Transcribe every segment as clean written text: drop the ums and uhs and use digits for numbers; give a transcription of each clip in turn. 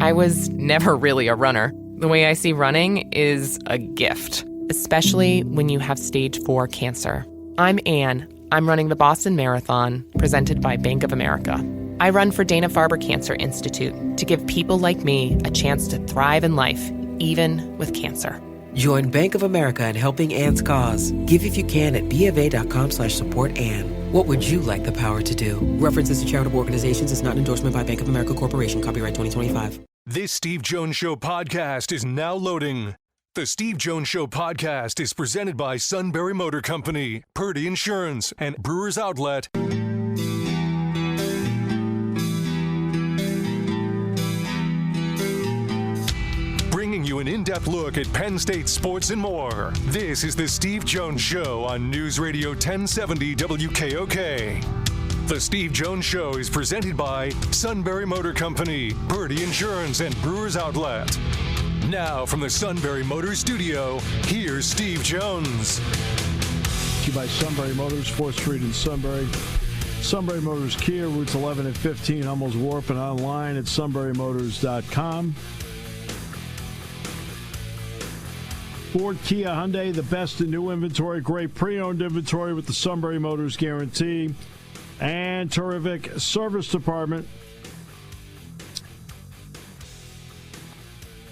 I was never really a runner. The way I see running is a gift, especially when you have stage 4 cancer. I'm Anne. I'm running the Boston Marathon, presented by Bank of America. I run for Dana-Farber Cancer Institute to give people like me a chance to thrive in life, even with cancer. Join Bank of America in helping Anne's cause. Give if you can at BofA.com/supportAnne. What would you like the power to do? References to charitable organizations is not an endorsement by Bank of America Corporation. Copyright 2025. This Steve Jones Show podcast is now loading. The Steve Jones Show podcast is presented by Sunbury Motor Company, Purdy Insurance, and Brewers Outlet. Bringing you an in-depth look at Penn State sports and more. This is the Steve Jones Show on News Radio 1070 WKOK. The Steve Jones Show is presented by Sunbury Motor Company, Purdy Insurance, and Brewers Outlet. Now from the Sunbury Motors studio, here's Steve Jones. Thank you by Sunbury Motors, 4th Street in Sunbury. Sunbury Motors Kia, routes 11 and 15, Hummels Wharf, and online at sunburymotors.com. Ford, Kia, Hyundai, the best in new inventory, great pre-owned inventory with the Sunbury Motors guarantee, and terrific service department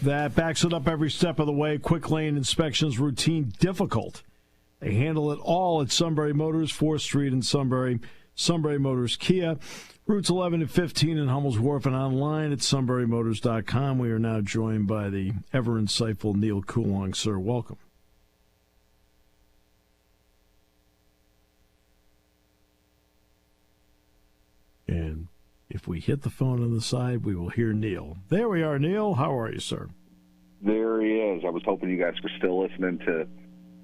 that backs it up every step of the way. Quick lane inspections, routine, difficult. They handle it all at Sunbury Motors, 4th Street in Sunbury. Sunbury Motors Kia, routes 11 and 15 in Hummels Wharf, and online at sunburymotors.com. We are now joined by the ever insightful Neal Coolong. Sir, welcome. And if we hit the phone on the side, we will hear Neal. There we are, Neal. How are you, sir? There he is. I was hoping you guys were still listening to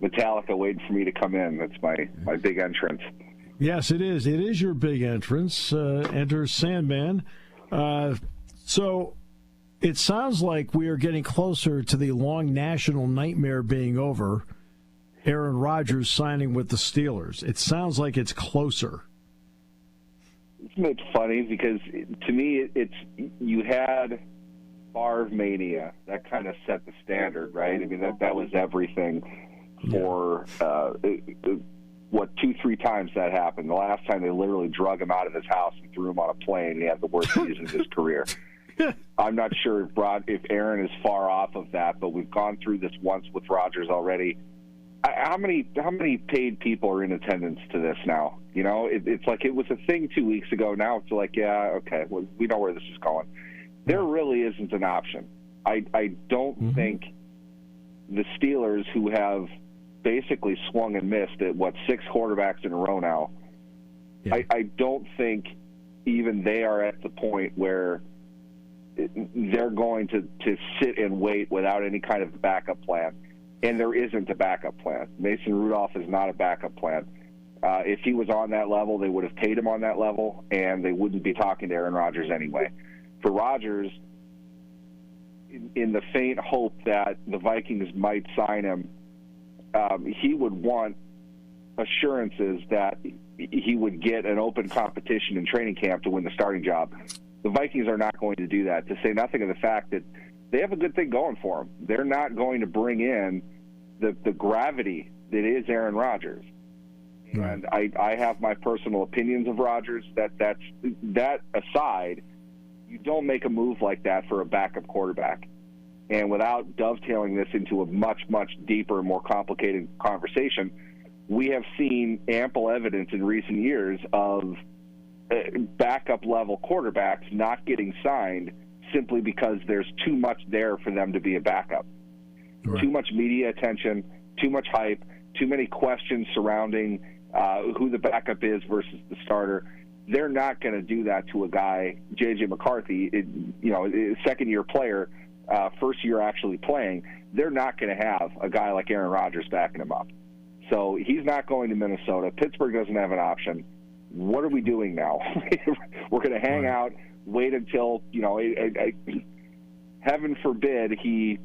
Metallica waiting for me to come in. That's my big entrance. Yes, it is. It is your big entrance. Enter Sandman. So it sounds like we are getting closer to the long national nightmare being over. Aaron Rodgers signing with the Steelers. It sounds like it's closer. Isn't it funny? Because to me, it's you had Favre mania. That kind of set the standard, right? I mean, that was everything for 2-3 times that happened. The last time they literally drug him out of his house and threw him on a plane, and he had the worst season of his career. I'm not sure if Aaron is far off of that, but we've gone through this once with Rodgers already. How many paid people are in attendance to this now? You know, it's like it was a thing 2 weeks ago. Now it's like, yeah, okay, well, we know where this is going. There really isn't an option. I don't think the Steelers, who have basically swung and missed at, 6 quarterbacks in a row now, I don't think even they are at the point where they're going to sit and wait without any kind of backup plan. And there isn't a backup plan. Mason Rudolph is not a backup plan. If he was on that level, they would have paid him on that level, and they wouldn't be talking to Aaron Rodgers anyway. For Rodgers, in the faint hope that the Vikings might sign him, he would want assurances that he would get an open competition in training camp to win the starting job. The Vikings are not going to do that, to say nothing of the fact that they have a good thing going for them. They're not going to bring in the gravity that is Aaron Rodgers. Right. And I have my personal opinions of Rodgers. That aside, you don't make a move like that for a backup quarterback. And without dovetailing this into a much, much deeper and more complicated conversation, we have seen ample evidence in recent years of backup-level quarterbacks not getting signed simply because there's too much there for them to be a backup. Right. Too much media attention, too much hype, too many questions surrounding who the backup is versus the starter. They're not going to do that to a guy, J.J. McCarthy, second-year player, first year actually playing. They're not going to have a guy like Aaron Rodgers backing him up. So he's not going to Minnesota. Pittsburgh doesn't have an option. What are we doing now? We're going to hang out, wait until, heaven forbid he,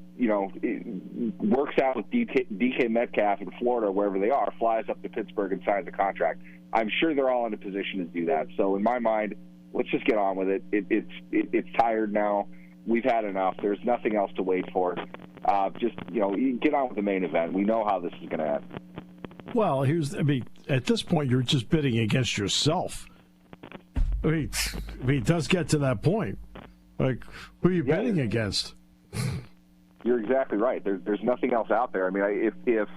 works out with DK Metcalf in Florida, wherever they are, flies up to Pittsburgh and signs a contract. I'm sure they're all in a position to do that. So in my mind, let's just get on with it. It's tired now. we've had enough. There's nothing else to wait for. Just, get on with the main event. We know how this is going to end. Well, at this point, you're just bidding against yourself. It does get to that point. Like, who are you bidding against? You're exactly right. There's nothing else out there. I mean, if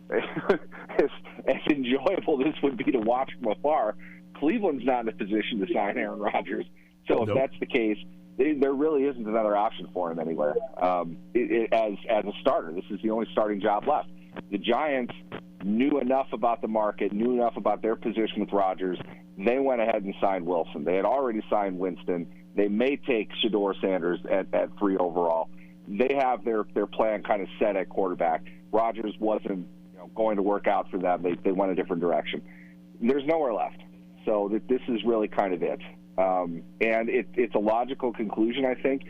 as enjoyable this would be to watch from afar, Cleveland's not in a position to sign Aaron Rodgers. So if that's the case, there really isn't another option for him anywhere. As a starter, this is the only starting job left. The Giants knew enough about the market, knew enough about their position with Rodgers. They went ahead and signed Wilson. They had already signed Winston. They may take Shedeur Sanders at 3 overall. They have their plan kind of set at quarterback. Rodgers wasn't going to work out for them. They went a different direction. There's nowhere left. So this is really kind of it. And it's a logical conclusion, I think,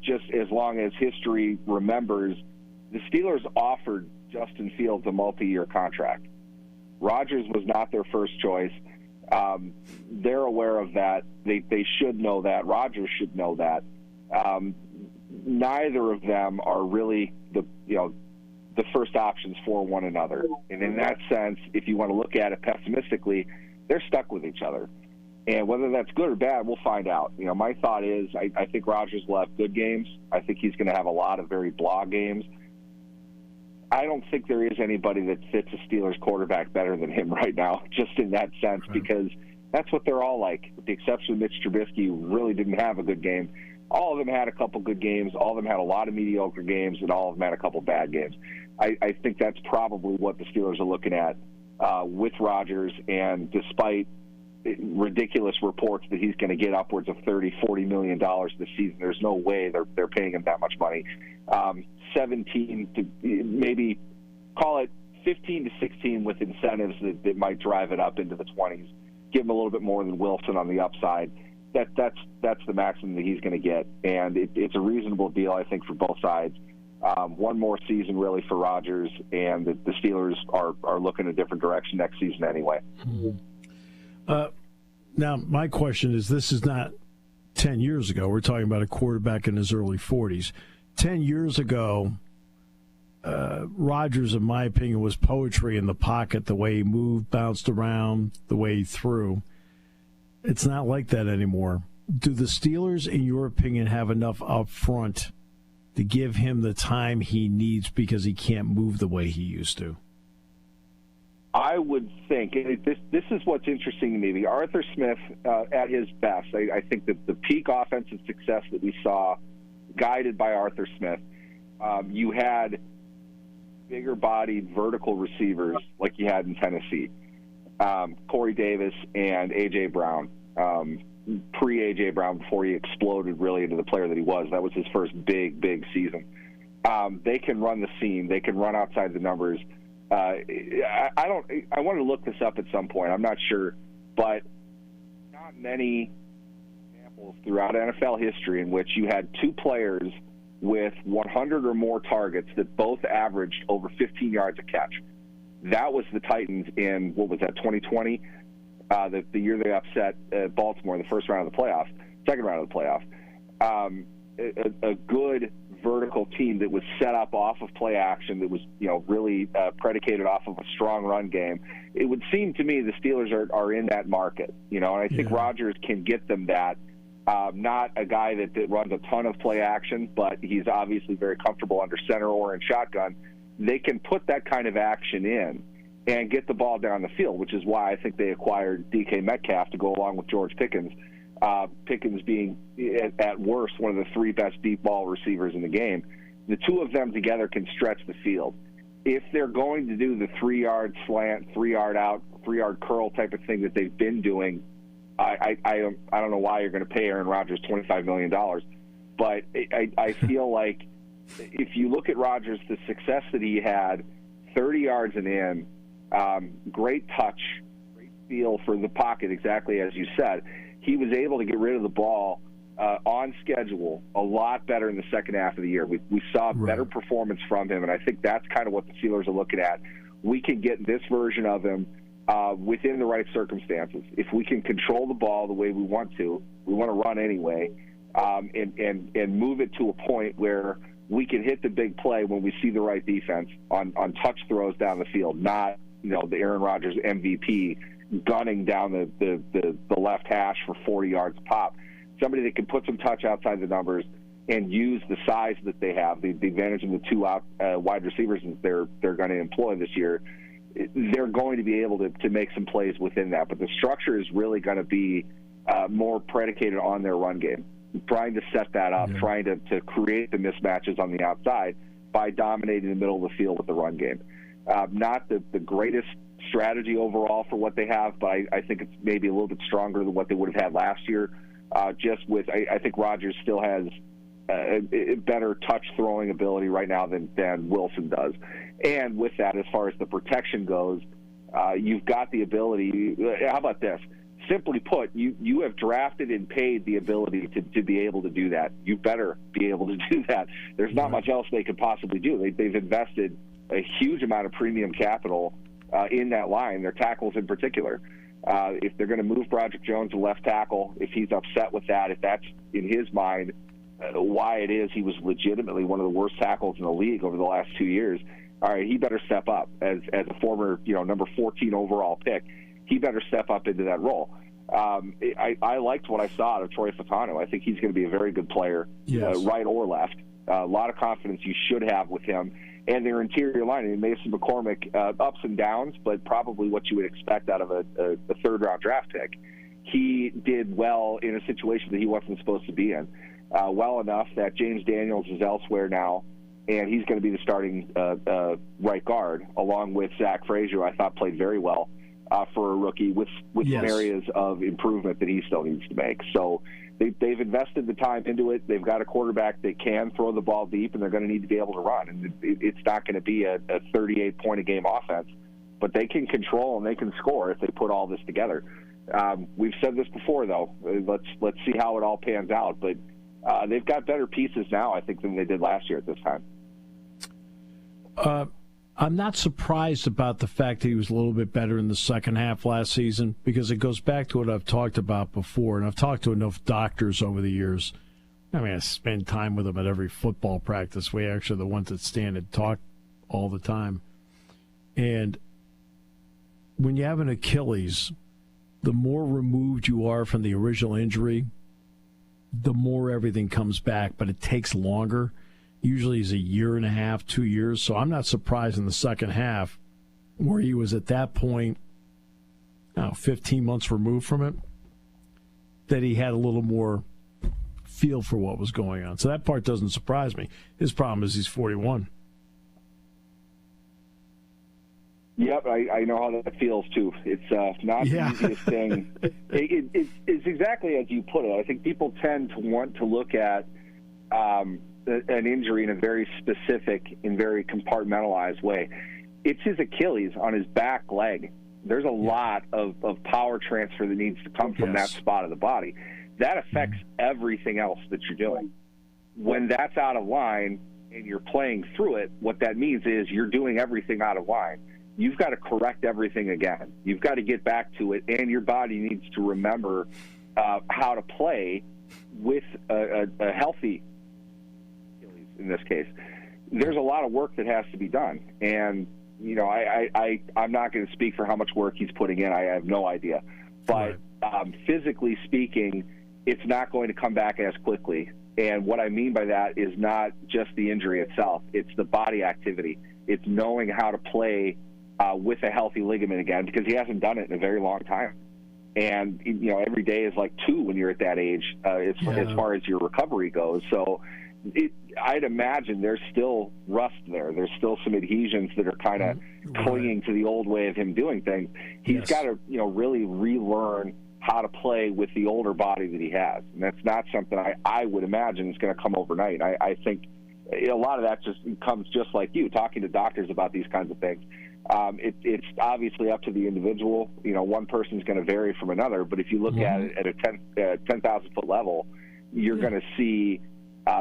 just as long as history remembers the Steelers offered Justin Fields a multi-year contract. Rodgers was not their first choice. They're aware of that. They should know that. Rodgers should know that. Neither of them are really the first options for one another. And in that sense, if you want to look at it pessimistically, they're stuck with each other. And whether that's good or bad, we'll find out. My thought is I think Rodgers will have good games. I think he's going to have a lot of very blah games. I don't think there is anybody that fits a Steelers quarterback better than him right now, just in that sense, because that's what they're all like, with the exception of Mitch Trubisky, who really didn't have a good game. All of them had a couple good games. All of them had a lot of mediocre games, and all of them had a couple bad games. I think that's probably what the Steelers are looking at with Rodgers, and despite ridiculous reports that he's going to get upwards of $30-40 million this season, there's no way they're paying him that much money. 17 to maybe call it 15 to 16 with incentives that might drive it up into the 20s. Give him a little bit more than Wilson on the upside. That's the maximum that he's going to get, and it's a reasonable deal, I think, for both sides. One more season really for Rodgers, and the Steelers are looking a different direction next season anyway. Now, my question is, this is not 10 years ago. We're talking about a quarterback in his early 40s. 10 years ago, Rodgers, in my opinion, was poetry in the pocket, the way he moved, bounced around, the way he threw. It's not like that anymore. Do the Steelers, in your opinion, have enough up front to give him the time he needs because he can't move the way he used to? I would think, this is what's interesting to me. The Arthur Smith at his best, I think that the peak offensive success that we saw, guided by Arthur Smith, you had bigger-bodied vertical receivers like you had in Tennessee. Corey Davis and A.J. Brown, pre-A.J. Brown, before he exploded really into the player that he was. That was his first big season. They can run the seam. They can run outside the numbers. I wanted to look this up at some point. I'm not sure, but not many examples throughout NFL history in which you had two players with 100 or more targets that both averaged over 15 yards a catch. That was the Titans in, 2020? The year they upset Baltimore in the second round of the playoff. A good vertical team that was set up off of play action, that was really predicated off of a strong run game. It would seem to me the Steelers are in that market, and I think Rodgers can get them that. Not a guy that runs a ton of play action, but he's obviously very comfortable under center or in shotgun. They can put that kind of action in and get the ball down the field, which is why I think they acquired DK Metcalf to go along with George Pickens. Pickens being, at worst, one of the three best deep ball receivers in the game. The two of them together can stretch the field. If they're going to do the 3-yard slant, 3-yard out, 3-yard curl type of thing that they've been doing, I don't know why you're going to pay Aaron Rodgers $25 million. But I feel like if you look at Rodgers, the success that he had, 30 yards and in, great touch, great feel for the pocket, exactly as you said. He was able to get rid of the ball on schedule a lot better in the second half of the year. We saw better performance from him, and I think that's kind of what the Steelers are looking at. We can get this version of him within the right circumstances. If we can control the ball the way we want to run anyway, and move it to a point where we can hit the big play when we see the right defense on touch throws down the field, not the Aaron Rodgers MVP gunning down the left hash for 40 yards pop. Somebody that can put some touch outside the numbers and use the size that they have, the advantage of the two wide receivers that they're going to employ this year. They're going to be able to make some plays within that. But the structure is really going to be more predicated on their run game, trying to set that up, trying to create the mismatches on the outside by dominating the middle of the field with the run game. Not the greatest strategy overall for what they have, but I think it's maybe a little bit stronger than what they would have had last year. I think Rodgers still has a better touch throwing ability right now than Wilson does. And with that, as far as the protection goes, you've got the ability. How about this? Simply put, you have drafted and paid the ability to be able to do that. You better be able to do that. There's not much else they could possibly do. They've invested a huge amount of premium capital in that line, their tackles in particular. If they're going to move Broderick Jones to left tackle, if he's upset with that, if that's in his mind why it is he was legitimately one of the worst tackles in the league over the last 2 years, all right, he better step up as a former number 14 overall pick. He better step up into that role. I liked what I saw out of Troy Fautanu. I think he's going to be a very good player, right or left. A lot of confidence you should have with him. And their interior line, Mason McCormick, ups and downs, but probably what you would expect out of a third-round draft pick. He did well in a situation that he wasn't supposed to be in, well enough that James Daniels is elsewhere now, and he's going to be the starting right guard, along with Zach Frazier, who I thought played very well for a rookie, with some areas of improvement that he still needs to make. So they've invested the time into it. They've got a quarterback that can throw the ball deep, and they're going to need to be able to run. And it's not going to be a 38-point-a-game offense, but they can control and they can score if they put all this together. We've said this before, though. Let's see how it all pans out. But they've got better pieces now, I think, than they did last year at this time. I'm not surprised about the fact that he was a little bit better in the second half last season, because it goes back to what I've talked about before, and I've talked to enough doctors over the years. I mean, I spend time with them at every football practice. We actually are the ones that stand and talk all the time. And when you have an Achilles, the more removed you are from the original injury, the more everything comes back, but it takes longer. Usually is a year and a half, 2 years. So I'm not surprised in the second half, where he was at that point, 15 months removed from it, that he had a little more feel for what was going on. So that part doesn't surprise me. His problem is he's 41. Yep, I know how that feels, too. It's not the easiest thing. It's exactly as you put it. I think people tend to want to look at an injury in a very specific and very compartmentalized way. It's his Achilles on his back leg. There's a lot of power transfer that needs to come from that spot of the body. That affects everything else that you're doing. When that's out of line and you're playing through it, what that means is you're doing everything out of line. You've got to correct everything again. You've got to get back to it, and your body needs to remember how to play with a healthy, in this case. There's a lot of work that has to be done. And, I'm not going to speak for how much work he's putting in. I have no idea. But physically speaking, it's not going to come back as quickly. And what I mean by that is not just the injury itself. It's the body activity. It's knowing how to play with a healthy ligament again, because he hasn't done it in a very long time. And, every day is like 2 when you're at that age, as far as your recovery goes. So I'd imagine there's still rust there. There's still some adhesions that are kind of clinging to the old way of him doing things. He's got to, really relearn how to play with the older body that he has. And that's not something I would imagine is going to come overnight. I think a lot of that just comes just like you, talking to doctors about these kinds of things. It's obviously up to the individual. One person's going to vary from another, but if you look at it at a 10,000-foot level, you're going to see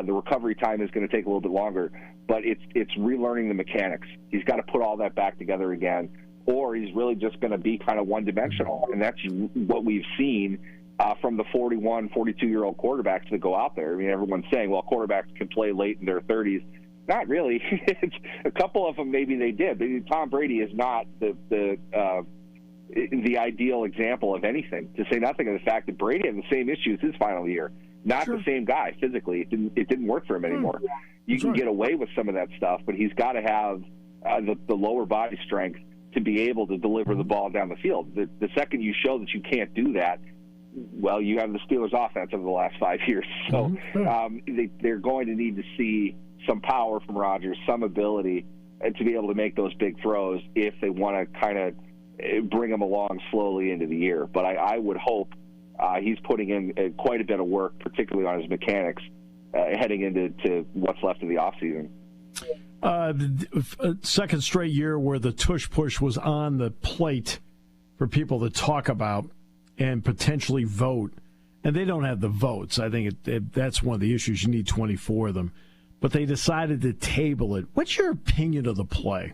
the recovery time is going to take a little bit longer, but it's relearning the mechanics. He's got to put all that back together again, or he's really just going to be kind of one-dimensional, and that's what we've seen from the 41, 42-year-old quarterbacks that go out there. I mean, everyone's saying, well, quarterbacks can play late in their 30s. Not really. A couple of them maybe they did, but Tom Brady is not the ideal example of anything, to say nothing of the fact that Brady had the same issues his final year. Not the same guy physically. It didn't work for him anymore. You can get away with some of that stuff, but he's got to have the lower body strength to be able to deliver the ball down the field. The second you show that you can't do that, well, you have the Steelers' offense over the last 5 years. So they're going to need to see some power from Rodgers, some ability to be able to make those big throws if they want to kind of bring him along slowly into the year. But I would hope he's putting in quite a bit of work, particularly on his mechanics, heading into what's left of the offseason. Second straight year where the tush-push was on the plate for people to talk about and potentially vote. And they don't have the votes. I think that's one of the issues. You need 24 of them. But they decided to table it. What's your opinion of the play?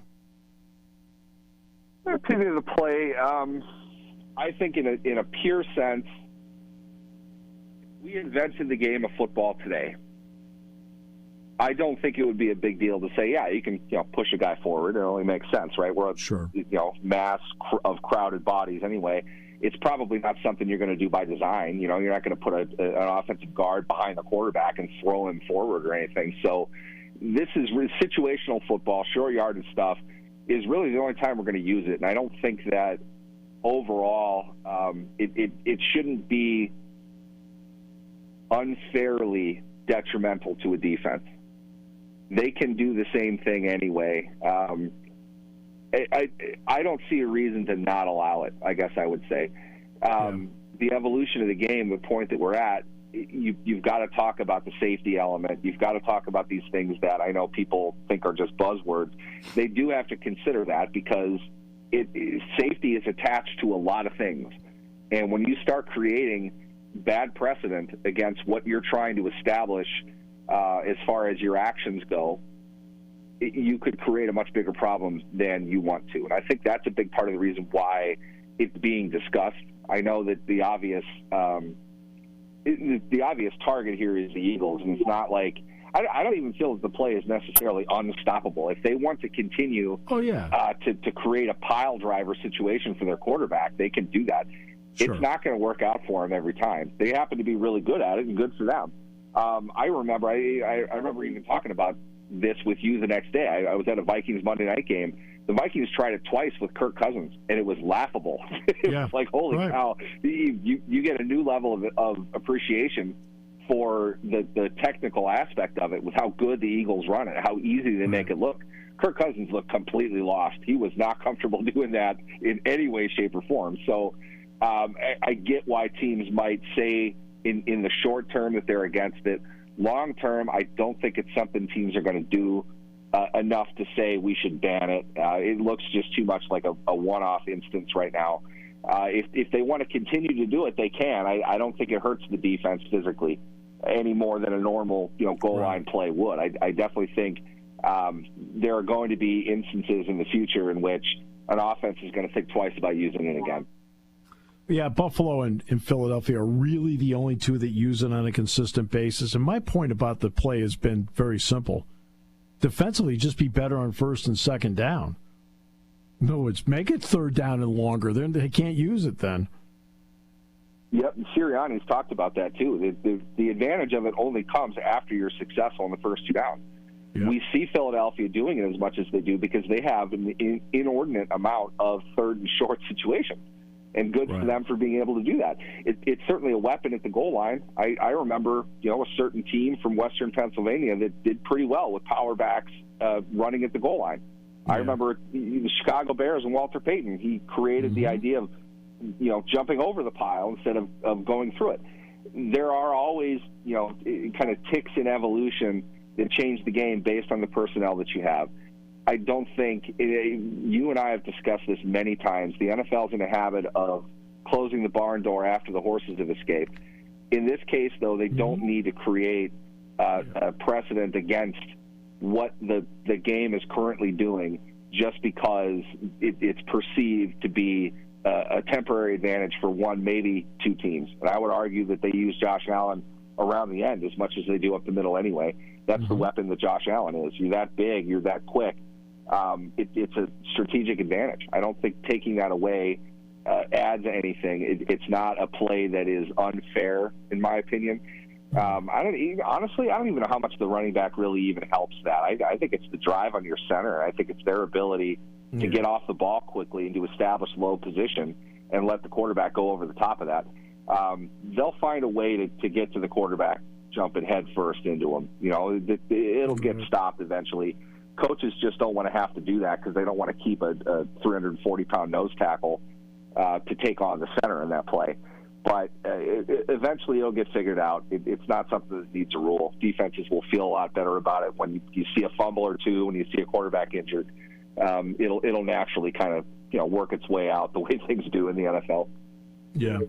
My opinion of the play, I think in a pure sense, we invented the game of football today. I don't think it would be a big deal to say, yeah, you can push a guy forward. It only makes sense, right? We're a mass of crowded bodies anyway. It's probably not something you're going to do by design. You're not going to put an offensive guard behind the quarterback and throw him forward or anything. So this is situational football, short yardage stuff is really the only time we're going to use it. And I don't think that overall it shouldn't be unfairly detrimental to a defense. They can do the same thing anyway. I don't see a reason to not allow it, I guess I would say. The evolution of the game, the point that we're at, you've got to talk about the safety element. You've got to talk about these things that I know people think are just buzzwords. They do have to consider that because safety is attached to a lot of things. And when you start creating bad precedent against what you're trying to establish as far as your actions go, you could create a much bigger problem than you want to. And I think that's a big part of the reason why it's being discussed. I know that the obvious target here is the Eagles, and it's not like I don't even feel that the play is necessarily unstoppable. If they want to continue to create a pile driver situation for their quarterback, they can do that. Sure. It's not going to work out for them every time. They happen to be really good at it, and good for them. I remember even talking about this with you the next day. I was at a Vikings Monday night game. The Vikings tried it twice with Kirk Cousins, and it was laughable. It was like, holy cow, you get a new level of appreciation for the technical aspect of it with how good the Eagles run it, how easy they make it look. Kirk Cousins looked completely lost. He was not comfortable doing that in any way, shape, or form. So I get why teams might say in the short term that they're against it. Long term, I don't think it's something teams are going to do enough to say we should ban it. It looks just too much like a one-off instance right now. If they want to continue to do it, they can. I don't think it hurts the defense physically any more than a normal goal line play would. I definitely think there are going to be instances in the future in which an offense is going to think twice about using it again. Yeah, Buffalo and Philadelphia are really the only two that use it on a consistent basis. And my point about the play has been very simple. Defensively, just be better on first and second down. No, it's make it third down and longer. Then they can't use it then. Yep, and Sirianni's talked about that too. The advantage of it only comes after you're successful in the first two downs. Yep. We see Philadelphia doing it as much as they do because they have an inordinate amount of third and short situations. And good for them for being able to do that. It's certainly a weapon at the goal line. I remember, a certain team from Western Pennsylvania that did pretty well with power backs running at the goal line. Yeah. I remember the Chicago Bears and Walter Payton. He created the idea of, jumping over the pile instead of going through it. There are always, kind of ticks in evolution that change the game based on the personnel that you have. I don't think you and I have discussed this many times. The NFL is in a habit of closing the barn door after the horses have escaped. In this case, though, they don't need to create a precedent against what the game is currently doing just because it's perceived to be a temporary advantage for one, maybe two teams. And I would argue that they use Josh Allen around the end as much as they do up the middle anyway. That's the weapon that Josh Allen is. You're that big, you're that quick. It's a strategic advantage. I don't think taking that away adds anything. It's not a play that is unfair, in my opinion. I don't even know how much the running back really even helps that. I think it's the drive on your center. I think it's their ability to get off the ball quickly and to establish low position and let the quarterback go over the top of that. They'll find a way to get to the quarterback, jumping head first into him. It'll get stopped eventually. Coaches just don't want to have to do that because they don't want to keep a 340-pound nose tackle to take on the center in that play. But eventually it'll get figured out. It's not something that needs a rule. Defenses will feel a lot better about it when you see a fumble or two, when you see a quarterback injured. It'll naturally kind of work its way out the way things do in the NFL. Yeah.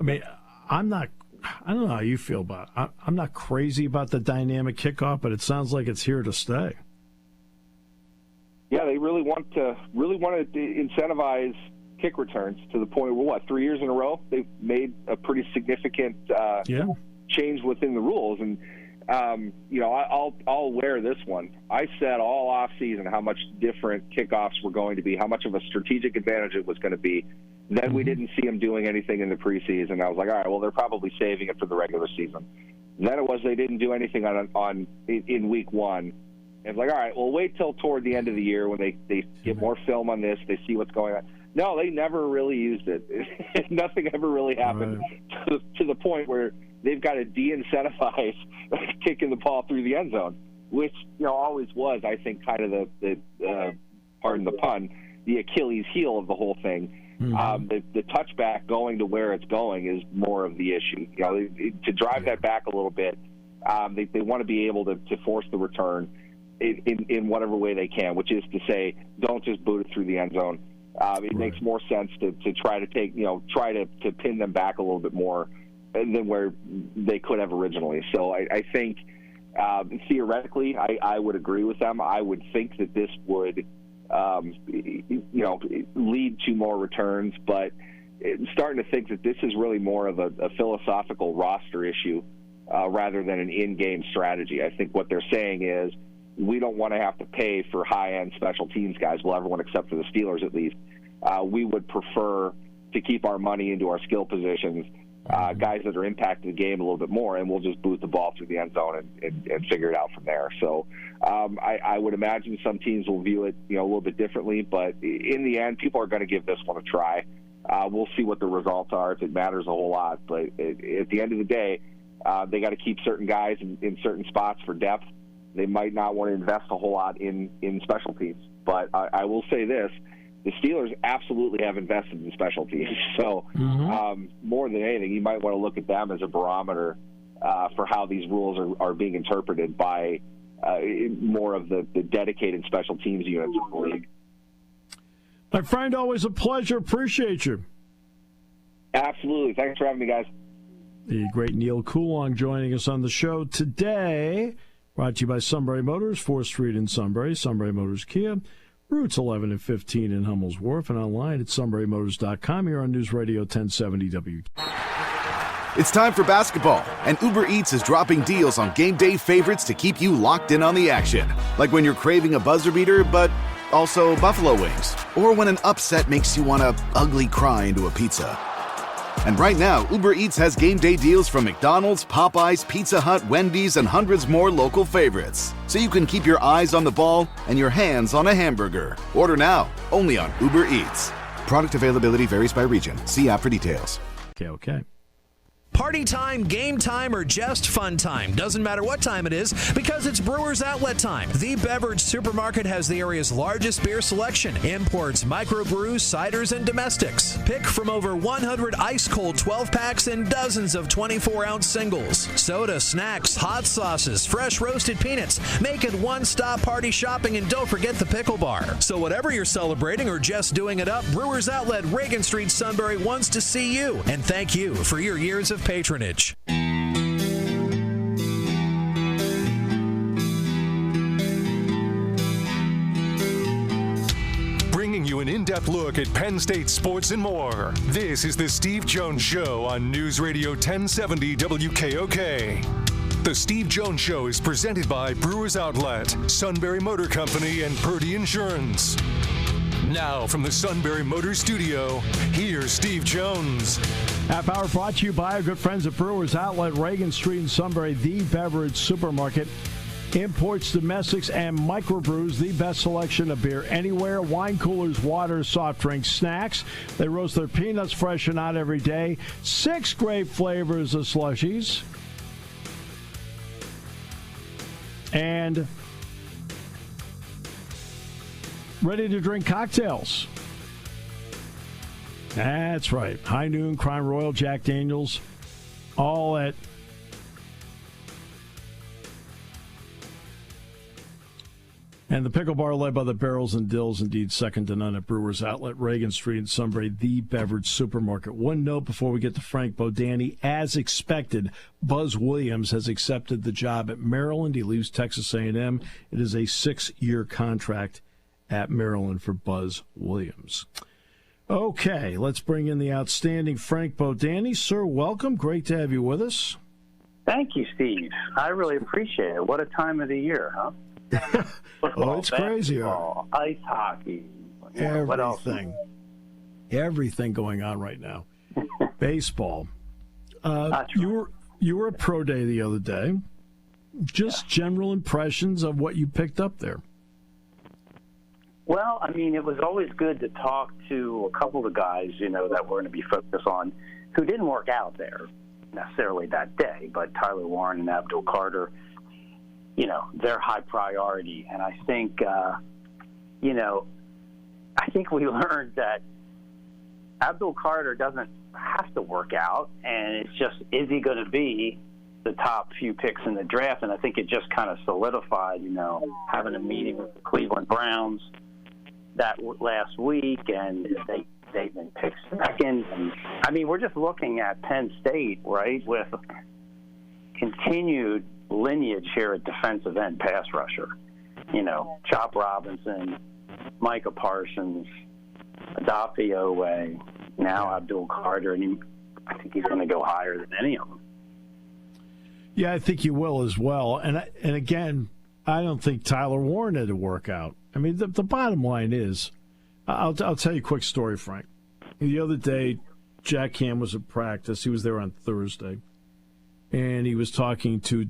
I mean, I don't know how you feel about it. I'm not crazy about the dynamic kickoff, but it sounds like it's here to stay. Yeah, they really want to incentivize kick returns to the point where 3 years in a row they've made a pretty significant change within the rules. And I'll wear this one. I said all off season how much different kickoffs were going to be, how much of a strategic advantage it was going to be. Then we didn't see them doing anything in the preseason. I was like, all right, well, they're probably saving it for the regular season. Then it was they didn't do anything in week one. And it's like, all right, well, wait till toward the end of the year when they get more film on this, they see what's going on. No, they never really used it. Nothing ever really happened to the point where they've got to de-incentivize kicking the ball through the end zone, which always was, I think, kind of the pardon the pun, the Achilles heel of the whole thing. The touchback going to where it's going is more of the issue. To drive that back a little bit, they want to be able to force the return in whatever way they can, which is to say, don't just boot it through the end zone. It makes more sense to try to to pin them back a little bit more than where they could have originally. So I think theoretically, I would agree with them. I would think that this would lead to more returns, but starting to think that this is really more of a philosophical roster issue rather than an in-game strategy. I think what they're saying is we don't want to have to pay for high-end special teams guys, well, everyone except for the Steelers at least. We would prefer to keep our money into our skill positions, guys that are impacting the game a little bit more, and we'll just boot the ball through the end zone and figure it out from there. So I would imagine some teams will view it a little bit differently, but in the end, people are going to give this one a try. We'll see what the results are, if it matters a whole lot. But at the end of the day, they got to keep certain guys in certain spots for depth. They might not want to invest a whole lot in special teams. But I will say this. The Steelers absolutely have invested in special teams. So more than anything, you might want to look at them as a barometer for how these rules are being interpreted by more of the dedicated special teams units of the league. My friend, always a pleasure. Appreciate you. Absolutely. Thanks for having me, guys. The great Neal Coolong joining us on the show today. Brought to you by Sunbury Motors, 4th Street in Sunbury, Sunbury Motors Kia, routes 11 and 15 in Hummel's Wharf, and online at sunburymotors.com. Here on News Radio 1070 WK. It's time for basketball, and Uber Eats is dropping deals on game day favorites to keep you locked in on the action. Like when you're craving a buzzer beater, but also buffalo wings. Or when an upset makes you want to ugly cry into a pizza. And right now, Uber Eats has game day deals from McDonald's, Popeyes, Pizza Hut, Wendy's, and hundreds more local favorites. So you can keep your eyes on the ball and your hands on a hamburger. Order now, only on Uber Eats. Product availability varies by region. See app for details. Okay. Party time, game time, or just fun time. Doesn't matter what time it is because it's Brewers Outlet time. The beverage supermarket has the area's largest beer selection. Imports, microbrews, ciders, and domestics. Pick from over 100 ice-cold 12-packs and dozens of 24-ounce singles. Soda, snacks, hot sauces, fresh roasted peanuts. Make it one-stop party shopping, and don't forget the pickle bar. So whatever you're celebrating or just doing it up, Brewers Outlet, Reagan Street, Sunbury wants to see you. And thank you for your years of patronage. Bringing you an in-depth in-depth look at Penn State sports and more. This is the Steve Jones Show on News Radio 1070 WKOK. The Steve Jones Show is presented by Brewers Outlet, Sunbury Motor Company, and Purdy Insurance. Now, from the Sunbury Motor Studio, here's Steve Jones. Half hour brought to you by our good friends at Brewers Outlet, Reagan Street in Sunbury, the beverage supermarket. Imports, domestics, and microbrews, the best selection of beer anywhere. Wine coolers, water, soft drinks, snacks. They roast their peanuts fresh and out every day. 6 great flavors of slushies. And ready-to-drink cocktails. That's right. High Noon, Crown Royal, Jack Daniels, all at and the pickle bar led by the Barrels and Dills, indeed second to none at Brewers Outlet, Reagan Street in Sunbury, the beverage supermarket. One note before we get to Frank Bodani. As expected, Buzz Williams has accepted the job at Maryland. He leaves Texas A&M. It is a 6-year contract at Maryland for Buzz Williams. Okay, let's bring in the outstanding Frank Bodani. Sir, welcome. Great to have you with us. Thank you, Steve. I really appreciate it. What a time of the year, huh? Football, it's crazy. Basketball, ice hockey. Everything. Everything going on right now. Baseball. You were at Pro Day the other day. Just general impressions of what you picked up there. Well, I mean, it was always good to talk to a couple of guys, that we're going to be focused on, who didn't work out there necessarily that day, but Tyler Warren and Abdul Carter, they're high priority. And I think, I think we learned that Abdul Carter doesn't have to work out, and it's just, is he going to be the top few picks in the draft? And I think it just kind of solidified, having a meeting with the Cleveland Browns that last week, and they've been picked second. And, I mean, we're just looking at Penn State, right, with continued lineage here at defensive end pass rusher. Chop Robinson, Micah Parsons, Adafe Owe, now Abdul Carter, and I think he's going to go higher than any of them. Yeah, I think he will as well. And again, I don't think Tyler Warren had to work out. I mean, the bottom line is, I'll tell you a quick story, Frank. The other day, Jack Ham was at practice. He was there on Thursday, and he was talking to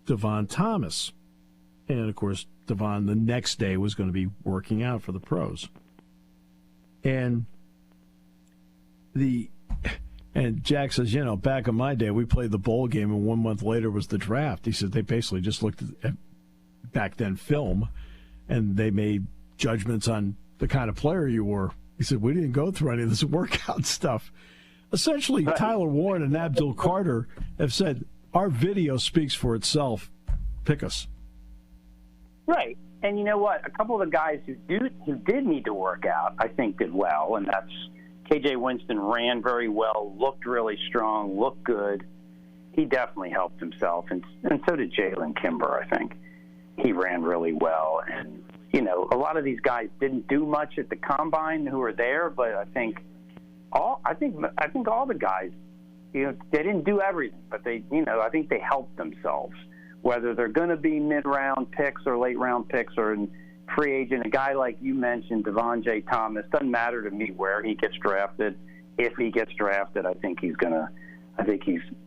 Devon Thomas. And, of course, Devon the next day was going to be working out for the pros. And Jack says, back in my day, we played the bowl game, and 1 month later was the draft. He said they basically just looked at back then film, and they made judgments on the kind of player you were. He said, we didn't go through any of this workout stuff. Essentially, Tyler Warren and Abdul Carter have said, our video speaks for itself. Pick us. Right. And you know what? A couple of the guys who did need to work out, I think, did well, and that's KJ Winston ran very well, looked really strong, looked good. He definitely helped himself, and so did Jalen Kimber, I think. He ran really well. And, a lot of these guys didn't do much at the combine who were there, but I think all the guys, they didn't do everything, but they, I think they helped themselves. Whether they're going to be mid-round picks or late-round picks or in free agent, a guy like you mentioned, Devon J. Thomas, doesn't matter to me where he gets drafted. If he gets drafted, I think he's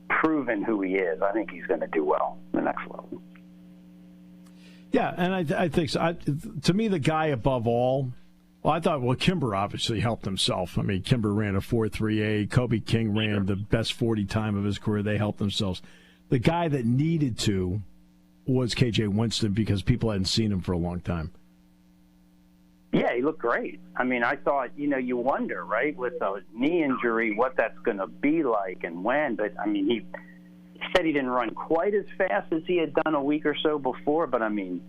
proven who he is. I think he's going to do well in the next level. Yeah, and I think so. To me, the guy above all, I thought, Kimber obviously helped himself. I mean, Kimber ran a 4.38. Kobe King ran the best 40 time of his career. They helped themselves. The guy that needed to was KJ Winston because people hadn't seen him for a long time. Yeah, he looked great. I mean, I thought, you wonder, right, with a knee injury, what that's going to be like and when. But, I mean, he said he didn't run quite as fast as he had done a week or so before. But, I mean,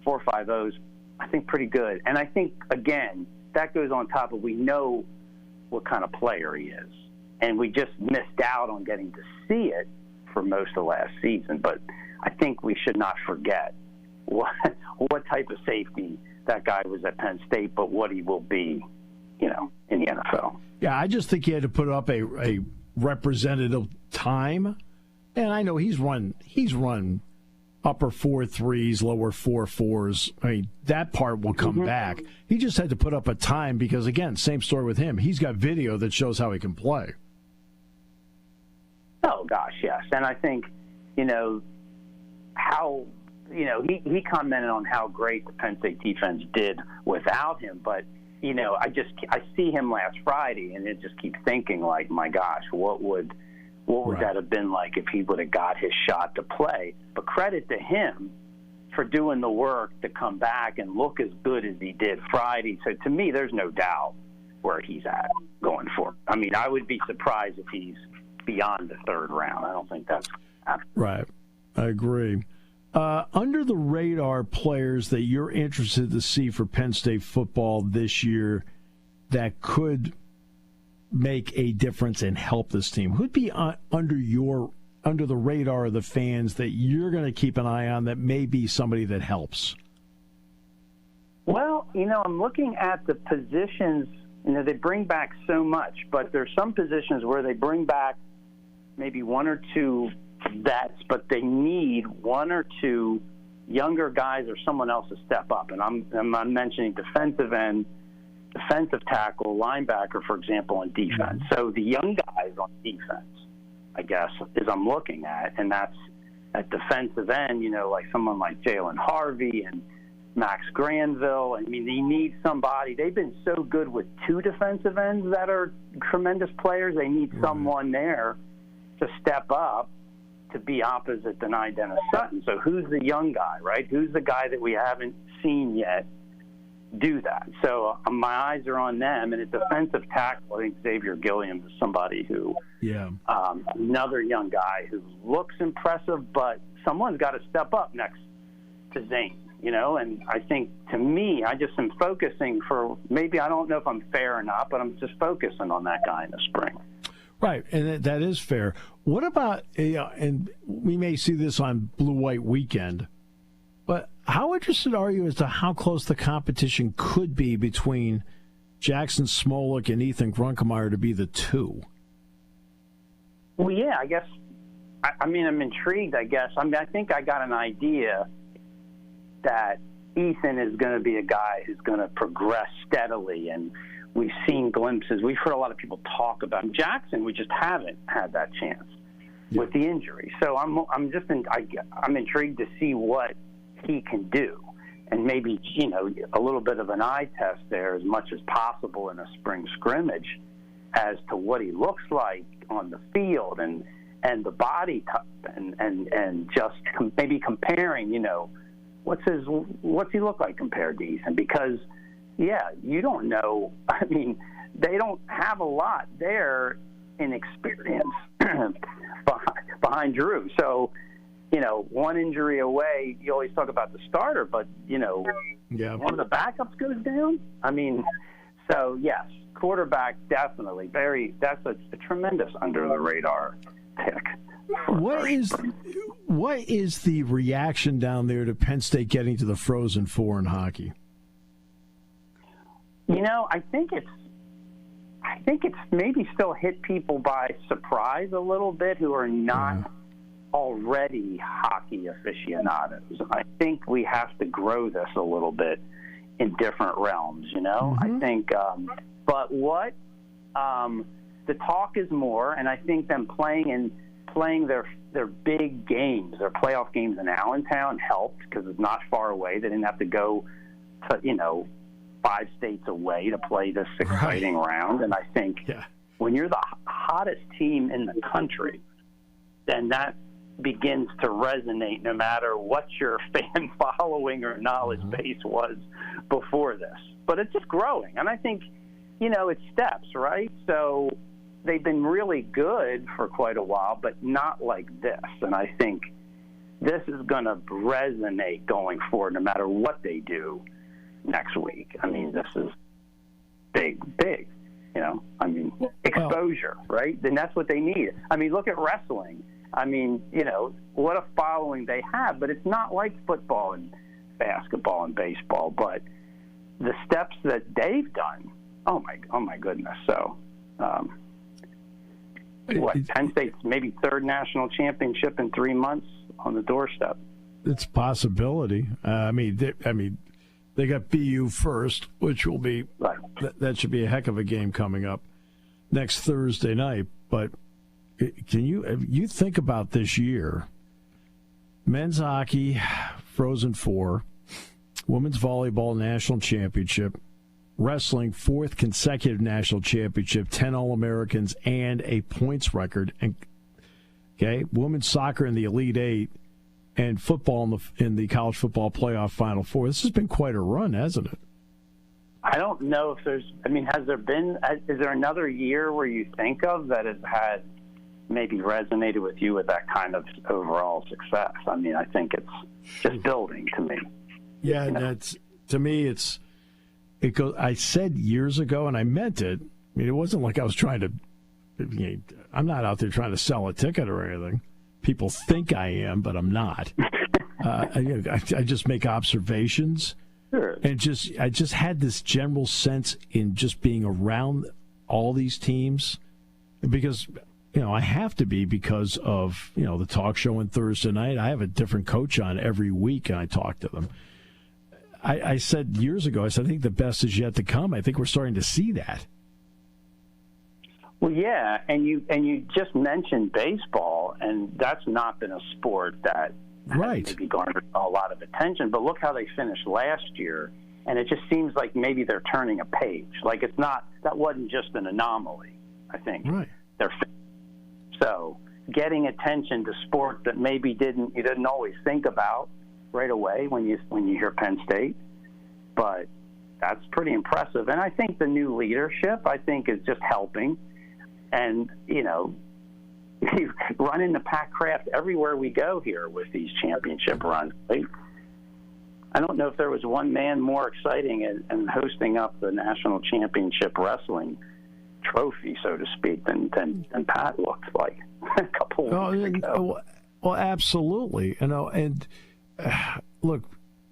4.50's, I think, pretty good. And I think, again, that goes on top of we know what kind of player he is. And we just missed out on getting to see it for most of last season. But I think we should not forget what type of safety that guy was at Penn State, but what he will be in the NFL. Yeah, I just think he had to put up a representative time. And I know he's run upper 4.3s, lower 4.4s. I mean, that part will come back. He just had to put up a time because, again, same story with him. He's got video that shows how he can play. Oh, gosh, yes. And I think, how, he commented on how great the Penn State defense did without him. But, I see him last Friday, and it just keeps thinking, like, my gosh, what would that have been like if he would have got his shot to play? But credit to him for doing the work to come back and look as good as he did Friday. So to me, there's no doubt where he's at going forward. I mean, I would be surprised if he's beyond the third round. I don't think that's right. I agree. Under the radar players that you're interested to see for Penn State football this year that could make a difference and help this team, who'd be under the radar of the fans that you're going to keep an eye on that may be somebody that helps? Well, I'm looking at the positions. They bring back so much, but there's some positions where they bring back maybe one or two vets, but they need one or two younger guys or someone else to step up. And I'm mentioning defensive end, defensive tackle, linebacker, for example, on defense. So the young guys on defense, I guess, is I'm looking at, and that's at defensive end, like someone like Jalen Harvey and Max Granville. I mean, they need somebody. They've been so good with two defensive ends that are tremendous players. They need someone there to step up to be opposite Denai Dennis Sutton. So who's the young guy, right? Who's the guy that we haven't seen yet do that? So my eyes are on them. And at defensive tackle, I think Xavier Gilliam is somebody who, another young guy who looks impressive, but someone's got to step up next to Zane, and I think, to me, I just am focusing for, maybe I don't know if I'm fair or not, but I'm just focusing on that guy in the spring. Right, and that is fair. What about, and we may see this on Blue-White Weekend, but how interested are you as to how close the competition could be between Jackson Smolik and Ethan Grunkemeyer to be the two? Well, yeah, I guess, I'm intrigued, I guess. I think I got an idea that Ethan is going to be a guy who's going to progress steadily, and we've seen glimpses. We've heard a lot of people talk about him. Jackson, we just haven't had that chance with the injury. So I'm intrigued to see what he can do, and maybe a little bit of an eye test there as much as possible in a spring scrimmage as to what he looks like on the field and the body type and just maybe comparing what's he look like compared to Ethan? Because you don't know. I mean, they don't have a lot there in experience behind Drew. So, one injury away, you always talk about the starter, but, one of the backups goes down. I mean, so, yes, quarterback definitely. That's a tremendous under-the-radar pick. What is the reaction down there to Penn State getting to the Frozen Four in hockey? I think it's maybe still hit people by surprise a little bit who are not already hockey aficionados. I think we have to grow this a little bit in different realms, I think, but what the talk is more, and I think them playing their big games, their playoff games in Allentown helped because it's not far away. They didn't have to go to, 5 states away to play this exciting round. And I think when you're the hottest team in the country, then that begins to resonate no matter what your fan following or knowledge base was before this. But it's just growing. And I think, it's steps, right? So they've been really good for quite a while, but not like this. And I think this is going to resonate going forward no matter what they do next week. I mean, this is big, exposure, right? And that's what they need. I mean, look at wrestling. I mean, what a following they have, but it's not like football and basketball and baseball. But the steps that they've done Oh my goodness. So, Penn State's maybe third national championship in 3 months on the doorstep. It's a possibility. They got BU first, which will be that should be a heck of a game coming up next Thursday night. But can you think about this year? Men's hockey, Frozen Four, women's volleyball national championship, wrestling fourth consecutive national championship, 10 All-Americans, and a points record. And women's soccer in the Elite Eight, and football in the college football playoff Final Four. This has been quite a run, hasn't it? I don't know if there's. I mean, is there another year where you think of that has had maybe resonated with you with that kind of overall success? I mean, I think it's just building to me. Yeah, and that's, to me, it goes. I said years ago, and I meant it. I mean, it wasn't like I was trying to. I'm not out there trying to sell a ticket or anything. People think I am, but I'm not. I just make observations. Sure. And I just had this general sense in just being around all these teams, because I have to be because of the talk show on Thursday night. I have a different coach on every week, and I talk to them. I said years ago, I think the best is yet to come. I think we're starting to see that. Well, yeah, and you just mentioned baseball, and that's not been a sport that has maybe garnered a lot of attention. But look how they finished last year, and it just seems like maybe they're turning a page. Like that wasn't just an anomaly. I think so getting attention to sport that maybe you didn't always think about right away when you hear Penn State, but that's pretty impressive. And I think the new leadership is just helping. And, we run into Pat Kraft everywhere we go here with these championship runs. I don't know if there was one man more exciting in hosting up the national championship wrestling trophy, so to speak, than Pat looked like a couple weeks ago. Well, absolutely. And look,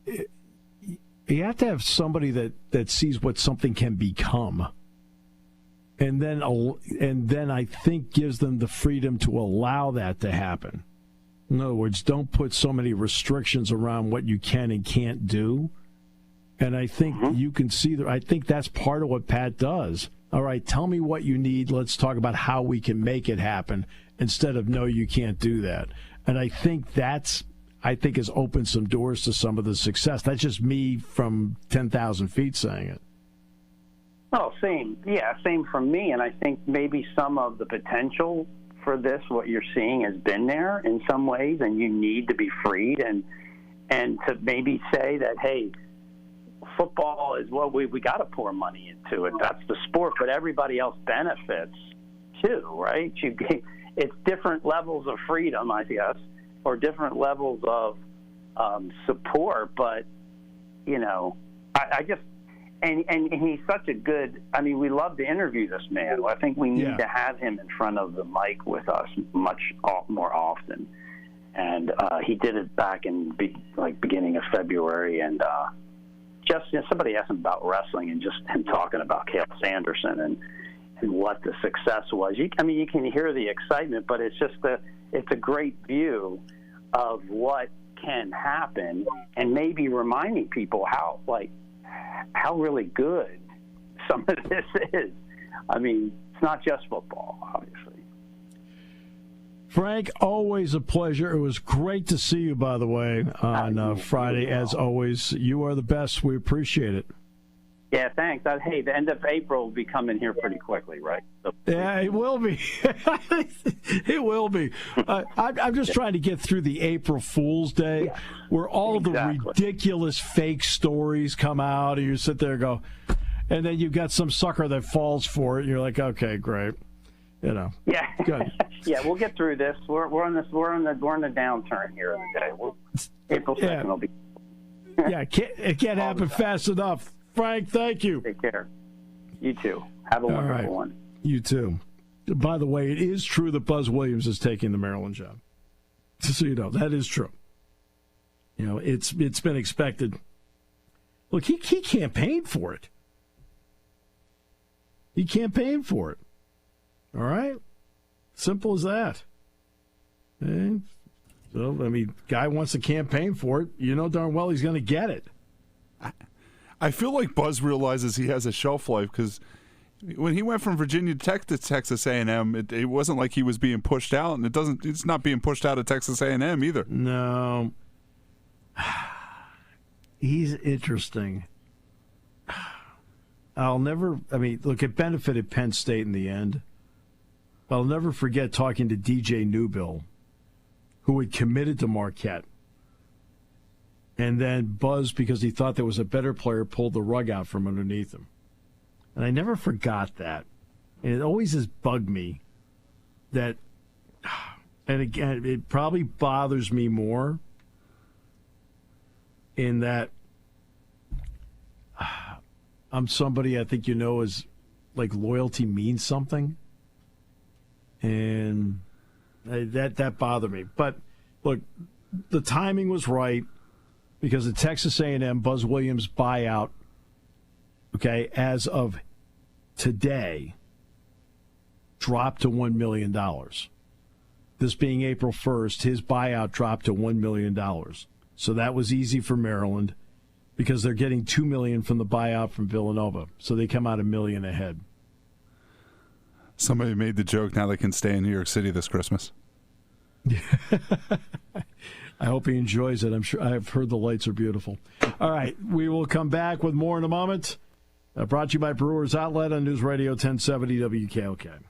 you have to have somebody that sees what something can become. And then I think gives them the freedom to allow that to happen. In other words, don't put so many restrictions around what you can and can't do. And I think you can see that. I think that's part of what Pat does. All right, tell me what you need. Let's talk about how we can make it happen instead of, no, you can't do that. And I think has opened some doors to some of the success. That's just me from 10,000 feet saying it. Oh, same. Yeah, same from me. And I think maybe some of the potential for this, what you're seeing, has been there in some ways, and you need to be freed and to maybe say that, hey, football is what we got to pour money into it. That's the sport, but everybody else benefits too, right? It's different levels of freedom, I guess, or different levels of support. But I just. And he's such a good. I mean, we love to interview this man. I think we need to have him in front of the mic with us much more often. And he did it back in beginning of February, and somebody asked him about wrestling, and just him talking about Cael Sanderson and what the success was. You can hear the excitement, but it's a great view of what can happen, and maybe reminding people how really good some of this is. I mean, it's not just football, obviously. Frank, always a pleasure. It was great to see you, by the way, on Friday. As always, you are the best. We appreciate it. Yeah, thanks. Hey, the end of April will be coming here pretty quickly, right? So, yeah, it will be. It will be. I'm just trying to get through the April Fool's Day, where all the ridiculous fake stories come out, and you sit there and go, and then you've got some sucker that falls for it, and you're like, okay, great. Yeah. Good. Yeah, we'll get through this. We're on the downturn here in the day. April 2nd will be. Yeah, it can't happen fast enough. Frank, thank you. Take care. You too. Have a wonderful one. You too. By the way, it is true that Buzz Williams is taking the Maryland job. Just so you know, that is true. It's been expected. Look, he campaigned for it. He campaigned for it. All right? Simple as that. And so, guy wants to campaign for it. You know darn well he's going to get it. I feel like Buzz realizes he has a shelf life because when he went from Virginia Tech to Texas A&M, it wasn't like he was being pushed out, and it's not being pushed out of Texas A&M either. No. He's interesting. Look, it benefited Penn State in the end. I'll never forget talking to DJ Newbill, who had committed to Marquette. And then Buzz, because he thought there was a better player, pulled the rug out from underneath him. And I never forgot that. And it always has bugged me that, and again, it probably bothers me more in that I'm somebody I think is like loyalty means something. And that bothered me. But look, the timing was right because the Texas A&M Buzz Williams buyout, okay, as of today, dropped to $1 million. This being April 1st, his buyout dropped to $1 million. So that was easy for Maryland because they're getting $2 million from the buyout from Villanova. So they come out $1 million ahead. Somebody made the joke, now they can stay in New York City this Christmas. I hope he enjoys it. I've heard the lights are beautiful. All right, we will come back with more in a moment. Brought to you by Brewers Outlet on News Radio 1070 WKOK.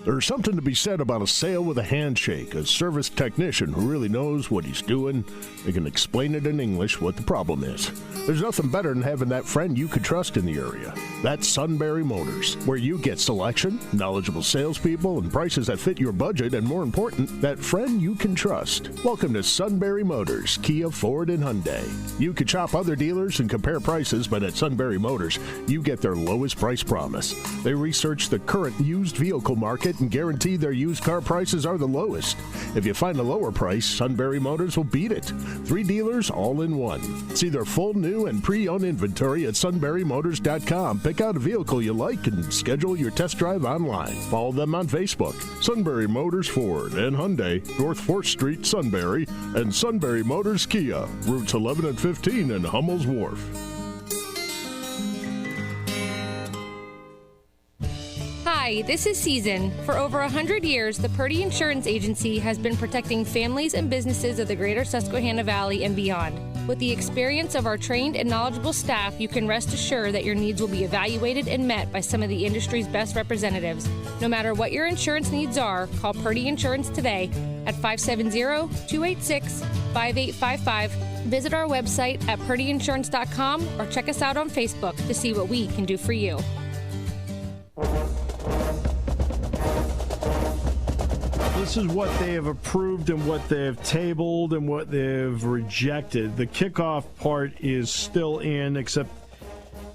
There's something to be said about a sale with a handshake, a service technician who really knows what he's doing. They can explain it in English what the problem is. There's nothing better than having that friend you could trust in the area. That's Sunbury Motors, where you get selection, knowledgeable salespeople, and prices that fit your budget, and more important, that friend you can trust. Welcome to Sunbury Motors, Kia, Ford, and Hyundai. You could shop other dealers and compare prices, but at Sunbury Motors, you get their lowest price promise. They research the current used vehicle market and guarantee their used car prices are the lowest. If you find a lower price, Sunbury Motors will beat it. 3 dealers all in one. See their full new and pre-owned inventory at sunburymotors.com. Pick out a vehicle you like and schedule your test drive online. Follow them on Facebook. Sunbury Motors Ford and Hyundai, North 4th Street, Sunbury, and Sunbury Motors Kia, routes 11 and 15 in Hummel's Wharf. Hi, this is Season. For over 100 years, the Purdy Insurance Agency has been protecting families and businesses of the greater Susquehanna Valley and beyond. With the experience of our trained and knowledgeable staff, you can rest assured that your needs will be evaluated and met by some of the industry's best representatives. No matter what your insurance needs are, call Purdy Insurance today at 570-286-5855. Visit our website at purdyinsurance.com or check us out on Facebook to see what we can do for you. This is what they have approved and what they have tabled and what they've rejected. The kickoff part is still in, except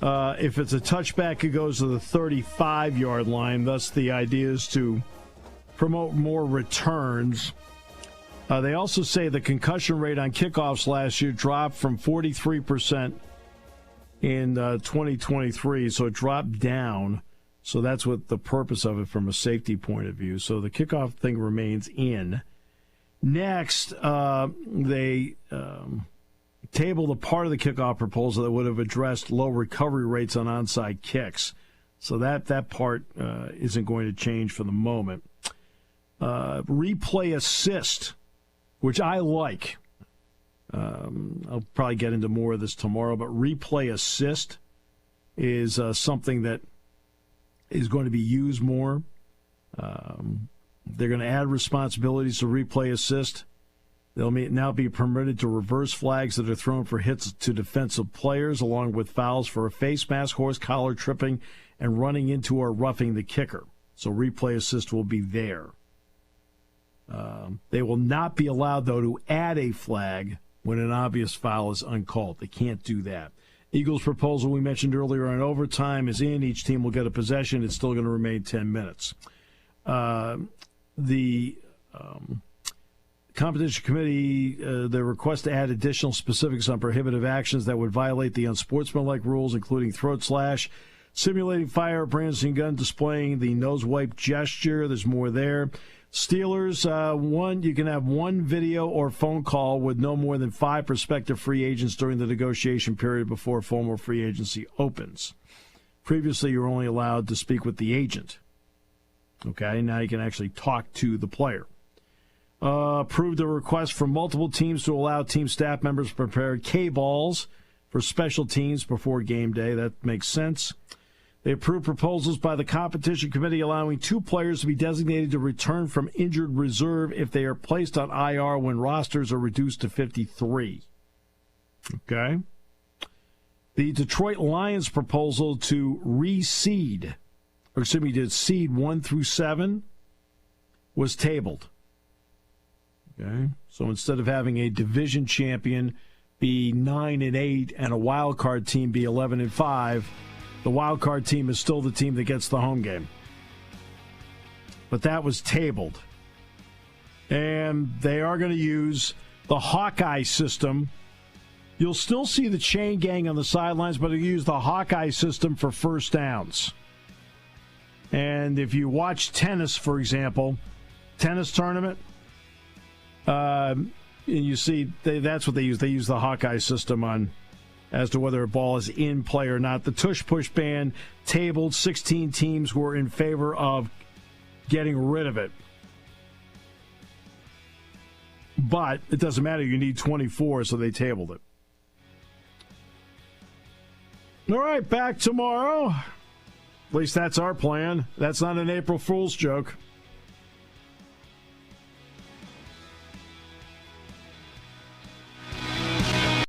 if it's a touchback, it goes to the 35-yard line. Thus, the idea is to promote more returns. They also say the concussion rate on kickoffs last year dropped from 43% in 2023, so it dropped down. So that's what the purpose of it from a safety point of view. So the kickoff thing remains in. Next, they tabled a part of the kickoff proposal that would have addressed low recovery rates on onside kicks. So that part isn't going to change for the moment. Replay assist, which I like. I'll probably get into more of this tomorrow, but replay assist is something that is going to be used more. They're going to add responsibilities to replay assist. They'll now be permitted to reverse flags that are thrown for hits to defensive players, along with fouls for a face mask, horse collar, tripping, and running into or roughing the kicker. So replay assist will be there. They will not be allowed, though, to add a flag when an obvious foul is uncalled. They can't do that. Eagles' proposal we mentioned earlier on overtime is in. Each team will get a possession. It's still going to remain 10 minutes. The Competition Committee, the request to add additional specifics on prohibitive actions that would violate the unsportsmanlike rules, including throat slash, simulating fire, brandishing gun, displaying the nose wipe gesture. There's more there. Steelers, you can have one video or phone call with no more than 5 prospective free agents during the negotiation period before formal free agency opens. Previously, you were only allowed to speak with the agent. Okay, now you can actually talk to the player. Approved a request from multiple teams to allow team staff members to prepare K-balls for special teams before game day. That makes sense. They approved proposals by the Competition Committee allowing 2 players to be designated to return from injured reserve if they are placed on IR when rosters are reduced to 53. Okay. The Detroit Lions proposal to reseed, or excuse me, to seed 1 through 7 was tabled. Okay. So instead of having a division champion be 9-8 and a wild card team be 11-5, the wild card team is still the team that gets the home game. But that was tabled. And they are going to use the Hawkeye system. You'll still see the chain gang on the sidelines, but they'll use the Hawkeye system for first downs. And if you watch tennis, for example, tennis tournament, and you see that's what they use. They use the Hawkeye system on as to whether a ball is in play or not. The tush-push ban tabled. 16 teams were in favor of getting rid of it. But it doesn't matter. You need 24, so they tabled it. All right, back tomorrow. At least that's our plan. That's not an April Fool's joke.